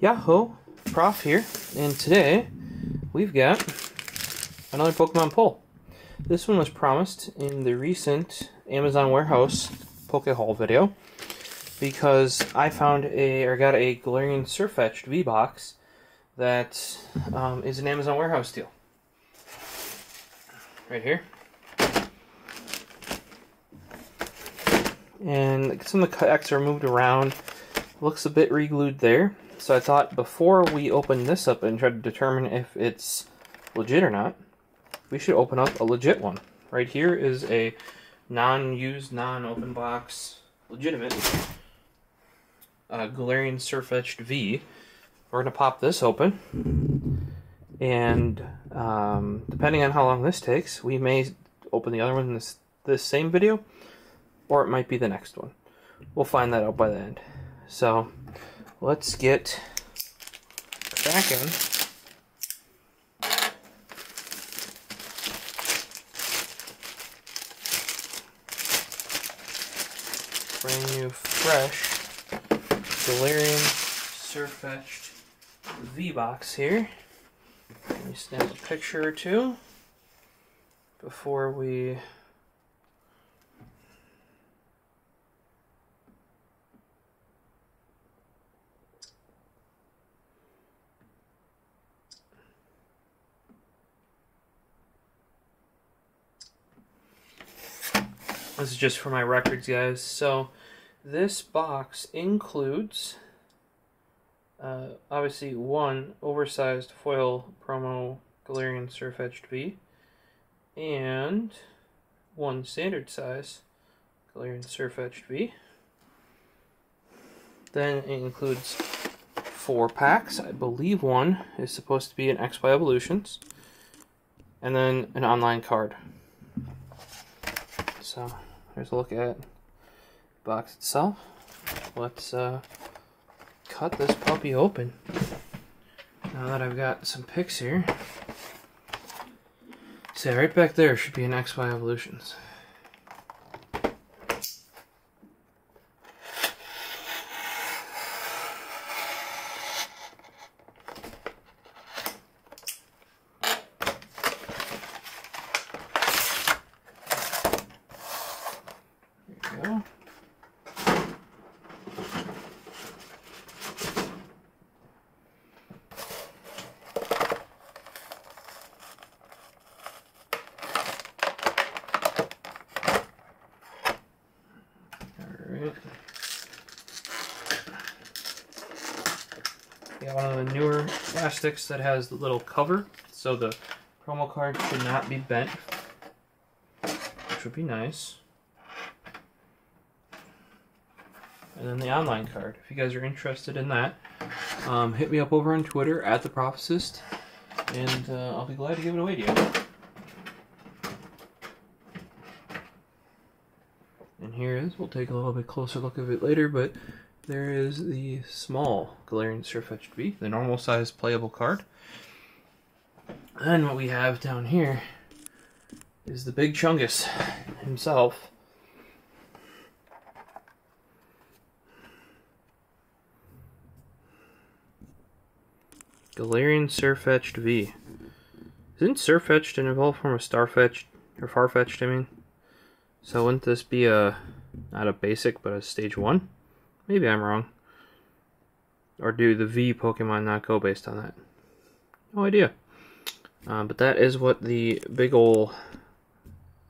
Yahoo, Prof here, and today we've got another Pokemon pull. This one was promised in the recent Amazon Warehouse Poke Haul video because I found got a Galarian Sirfetch'd V-Box that is an Amazon Warehouse deal. Right here. And some of the X are moved around. Looks a bit re-glued there. So I thought before we open this up and try to determine if it's legit or not, we should open up a legit one. Right here is a non-used, non-open box, legitimate Galarian Sirfetch'd V. We're going to pop this open, and depending on how long this takes, we may open the other one in this same video, or it might be the next one. We'll find that out by the end. So let's get cracking. Brand new, fresh Galarian Sirfetch'd V-Box here. Let me snap a picture or two before we This is just for my records, guys. So this box includes obviously one oversized foil promo Galarian Sirfetch'd V and one standard size Galarian Sirfetch'd V. Then it includes 4 packs. I believe one is supposed to be an XY Evolutions, and then an online card. So here's a look at the box itself. Let's cut this puppy open. Now that I've got some pics here. See, right back there should be an XY Evolutions. Go. Alright. Got one of the newer plastics that has the little cover, so the promo card should not be bent, which would be nice. And then the online card. If you guys are interested in that, hit me up over on Twitter at TheProphecist, and I'll be glad to give it away to you. And here is, we'll take a little bit closer look of it later, but there is the small Galarian Sirfetch'd V, the normal size playable card. And what we have down here is the big Chungus himself. Galarian Sirfetch'd V. Isn't Sirfetch'd an evolved form of Starfetch'd? Or Farfetch'd, I mean? So wouldn't this be not a basic, but a stage 1? Maybe I'm wrong. Or do the V Pokemon not go based on that? No idea. But that is what the big ol'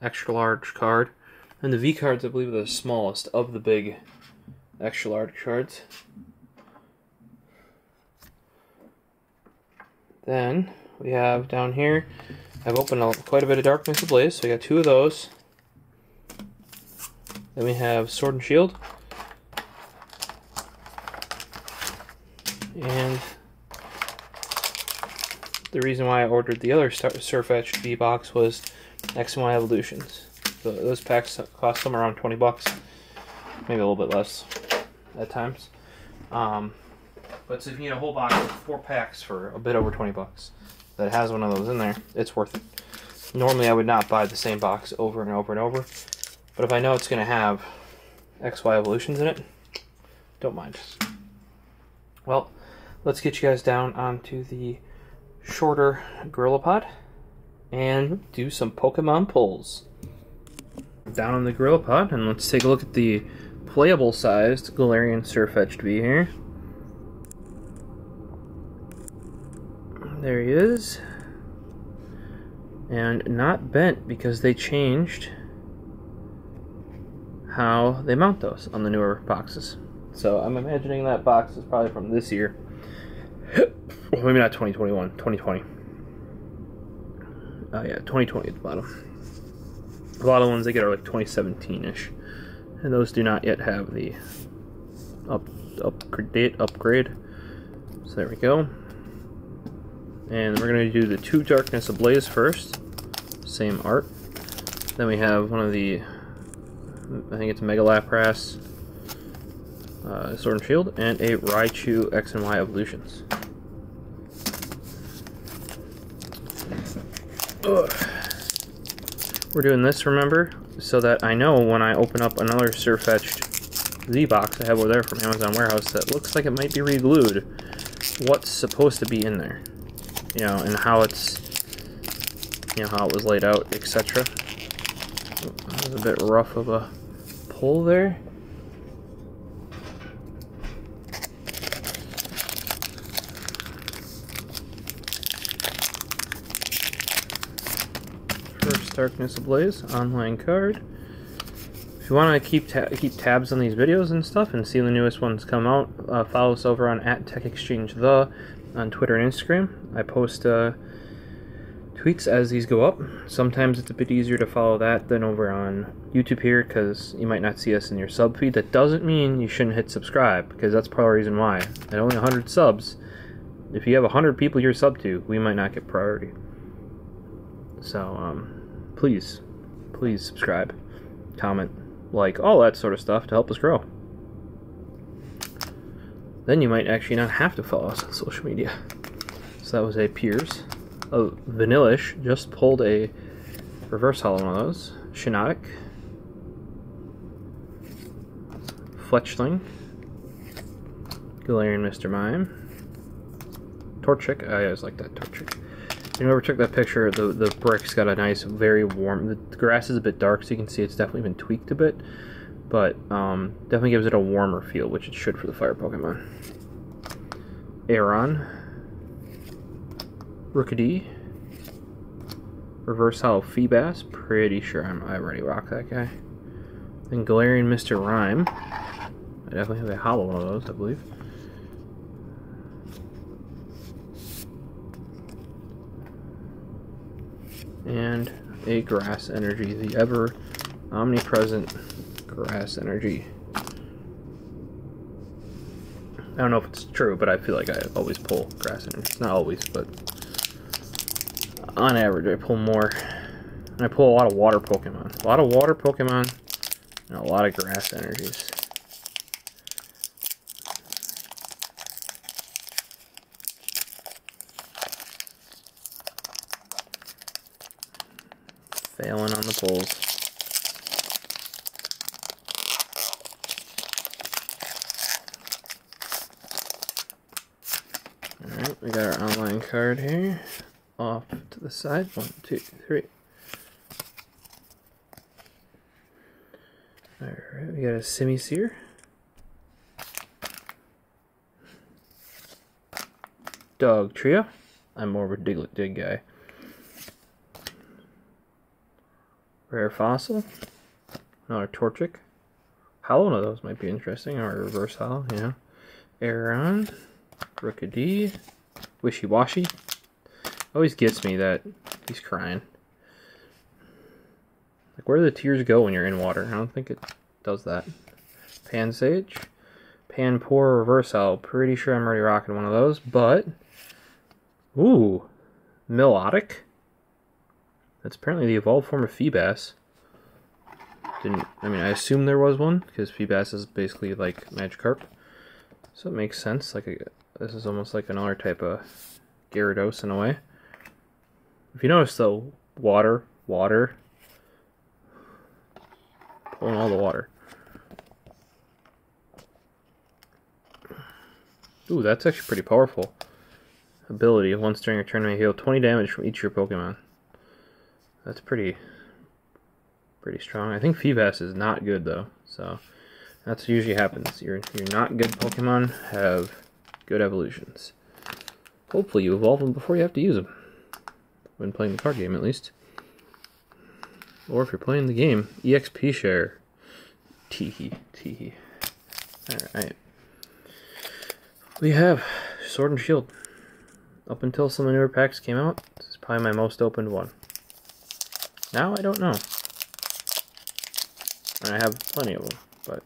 extra large card. And the V cards, I believe, are the smallest of the big extra large cards. Then we have down here, I've opened quite a bit of Darkness Ablaze, so we got 2 of those. Then we have Sword and Shield. And the reason why I ordered the other Sirfetch'd V-Box was X and Y Evolutions. So those packs cost them around 20 bucks. Maybe a little bit less at times. But so if you need a whole box of 4 packs for a bit over 20 bucks that has one of those in there, it's worth it. Normally I would not buy the same box over and over and over, but if I know it's going to have XY Evolutions in it, don't mind. Well, let's get you guys down onto the shorter GorillaPod and do some Pokemon pulls. Down on the GorillaPod, and let's take a look at the playable sized Galarian Sirfetch'd V here. There he is. And not bent because they changed how they mount those on the newer boxes. So I'm imagining that box is probably from this year. Well, maybe not 2021, 2020. Oh yeah, 2020 at the bottom. A lot of the ones they get are like 2017-ish. And those do not yet have the upgrade. So there we go. And we're going to do the 2 Darkness Ablaze first. Same art. Then we have one of the, I think it's Mega Lapras, Sword and Shield, and a Raichu X and Y Evolutions. Ugh. We're doing this, remember, so that I know when I open up another Sirfetch'd Z box I have over there from Amazon Warehouse that looks like it might be re-glued, what's supposed to be in there. You know, and how it's, you know, how it was laid out, etc. That was a bit rough of a pull there. First Darkness Ablaze online card. If you want to keep tabs on these videos and stuff and see the newest ones come out, follow us over on @TechExchangeThe on Twitter and Instagram. I post tweets as these go up. Sometimes it's a bit easier to follow that than over on YouTube here because you might not see us in your sub feed. That doesn't mean you shouldn't hit subscribe, because that's probably the reason why. At only 100 subs, if you have 100 people you're sub to, we might not get priority. So please subscribe, comment, like, all that sort of stuff to help us grow. Then you might actually not have to follow us on social media. So that was a Piers. Oh, Vanillish just pulled a reverse holo, one of those. Shiinotic. Fletchling. Galarian Mr. Mime. Torchic. I always like that Torchic. You know, whoever took that picture, the brick's got a nice, very warm... The grass is a bit dark, so you can see it's definitely been tweaked a bit. But definitely gives it a warmer feel, which it should for the fire Pokemon. Aeron. Rookidee. Reverse Holo Feebas. Pretty sure I already rock that guy. Then Galarian Mr. Rhyme. I definitely have a holo one of those, I believe. And a Grass Energy, the ever omnipresent Grass Energy. I don't know if it's true, but I feel like I always pull Grass Energy. Not always, but on average I pull more. And I pull a lot of water Pokemon. A lot of water Pokemon and a lot of Grass Energies. Failing on the pulls. Alright, we got our online card here. Off to the side. 1, 2, 3. Alright, we got a Simisear. Dog Trio. I'm more of a Diglett Dig guy. Rare Fossil. Another Torchic. Holo, one of those might be interesting. Or a reverse holo, yeah. Aeron. Rookidee. Wishy-Washy. Always gets me that he's crying. Like, where do the tears go when you're in water? I don't think it does that. Pansage. Panpour reverse holo. Pretty sure I'm already rocking one of those, but... Ooh. Milotic. That's apparently the evolved form of Feebas. I mean, I assume there was one, because Feebas is basically like Magikarp. So it makes sense. This is almost like another type of Gyarados in a way. If you notice though, water, pulling all the water. Ooh, that's actually pretty powerful. Ability, once during a turn may heal 20 damage from each of your Pokemon. That's pretty strong. I think Feebas is not good though, so that's what usually happens. Your not good Pokemon have good evolutions. Hopefully you evolve them before you have to use them. When playing the card game, at least. Or if you're playing the game, EXP share. Teehee, teehee. Alright. We have Sword and Shield. Up until some of the newer packs came out, this is probably my most opened one. Now, I don't know. And I have plenty of them, but...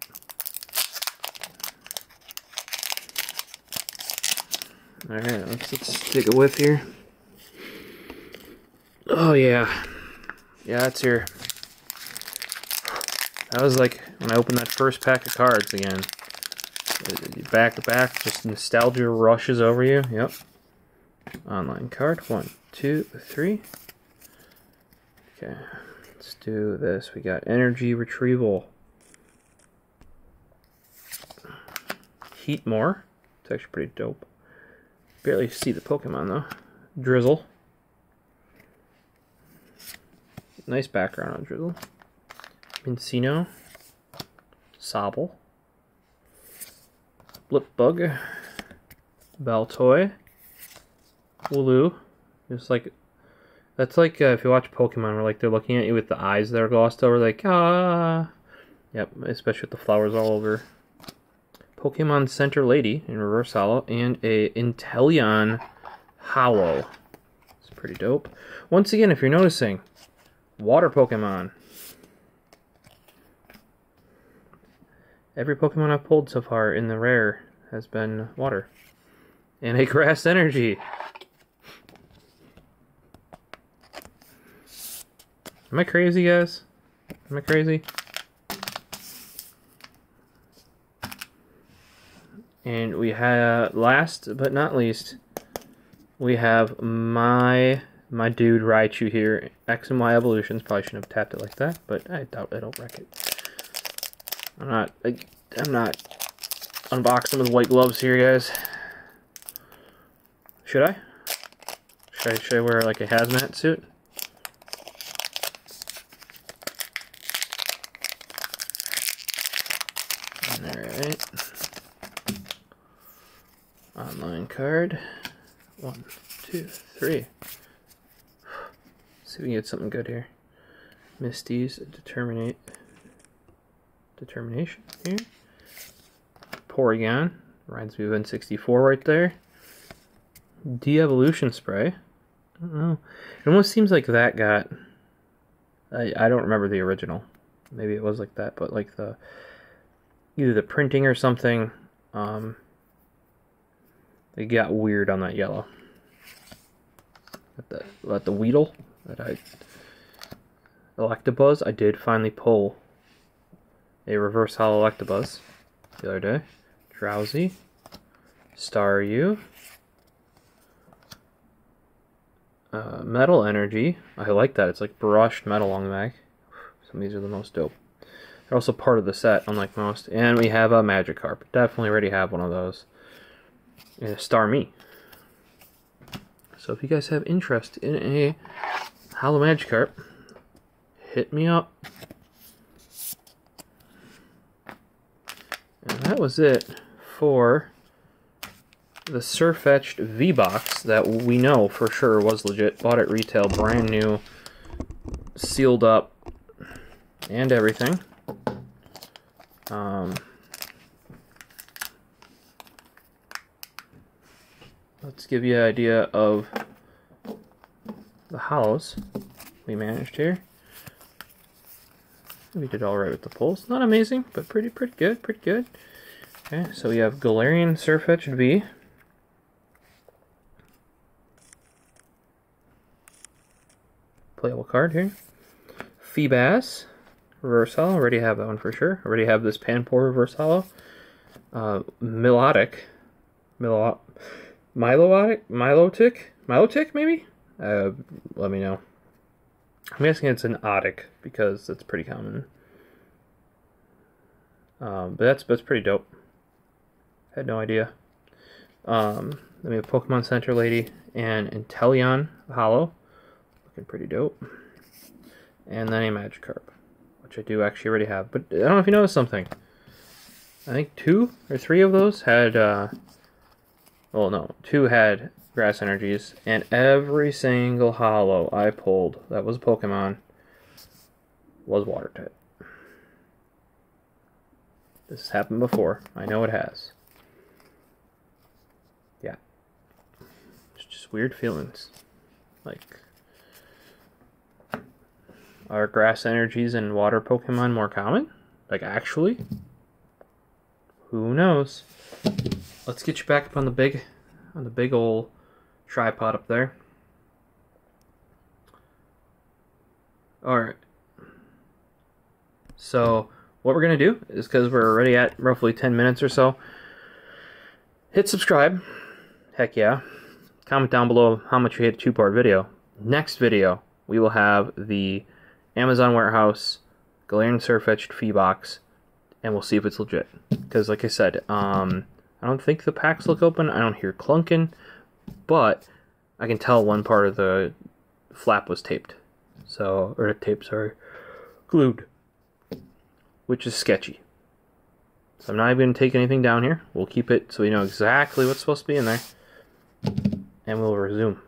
Alright, let's take a whiff here. Oh yeah. Yeah, that's here. That was like when I opened that first pack of cards again. Back to back, just nostalgia rushes over you. Yep. Online card. 1, 2, 3. Okay. Let's do this. We got energy retrieval. Heatmore. It's actually pretty dope. Barely see the Pokemon though. Drizzle. Nice background on Drizzle. Mincino. Sobble. Blipbug. Baltoy. Wooloo. Just like, that's like if you watch Pokemon where like they're looking at you with the eyes that are glossed over, like, ah. Yep, especially with the flowers all over. Pokemon Center Lady in reverse holo, and a Inteleon Holo. It's pretty dope. Once again, if you're noticing, water Pokemon. Every Pokemon I've pulled so far in the rare has been water. And a grass energy. Am I crazy, guys? Am I crazy? And we have, last but not least, we have my dude Raichu here. X and Y evolutions. Probably shouldn't have tapped it like that, but I doubt it'll wreck it. I'm not unboxing with white gloves here, guys. Should I? Should I wear like a hazmat suit? Alright. Online card. 1, 2, 3. See if we can get something good here. Misty's Determination here. Porygon. Reminds me of N64 right there. De-evolution spray. I don't know. It almost seems like that got... I don't remember the original. Maybe it was like that, but like the... either the printing or something, it got weird on that yellow. At the Weedle that I... Electabuzz, I did finally pull a reverse holo Electabuzz the other day. Drowsy. Staryu. Metal Energy. I like that. It's like brushed metal on the back. Some of these are the most dope. They're also part of the set, unlike most. And we have a Magikarp. Definitely already have one of those. And a Starmie. So if you guys have interest in a Holo Magikarp, hit me up. And that was it for the Sirfetch'd V-Box that we know for sure was legit. Bought at retail, brand new, sealed up, and everything. Let's give you an idea of the holos we managed here. We did all right with the pulls. Not amazing, but pretty good, pretty good. Okay, so we have Galarian Sirfetch'd V. Playable card here. Feebas. Reverse holo. Already have that one for sure. Already have this Panpour reverse holo. Milotic, maybe? Let me know. I'm guessing it's an Otic because that's pretty common. But that's pretty dope. Had no idea. Then we have Pokemon Center Lady and Inteleon Hollow. Looking pretty dope. And then a Magikarp, which I do actually already have. But I don't know if you noticed something. I think 2 or 3 of those had, well, no, 2 had Grass Energies, and every single Hollow I pulled that was a Pokemon was Water type. This has happened before. I know it has. Yeah. It's just weird feelings. Like, are Grass Energies and Water Pokemon more common? Like, actually? Who knows? Let's get you back up on the big old tripod up there. Alright. So, what we're going to do is, because we're already at roughly 10 minutes or so, hit subscribe. Heck yeah. Comment down below how much you hate a 2-part video. Next video, we will have the Amazon warehouse Galarian Surfetch'd fee box, and we'll see if it's legit. Because, like I said, I don't think the packs look open. I don't hear clunking, but I can tell one part of the flap was taped. So, or taped, sorry, glued, which is sketchy. So I'm not even going to take anything down here. We'll keep it so we know exactly what's supposed to be in there, and we'll resume.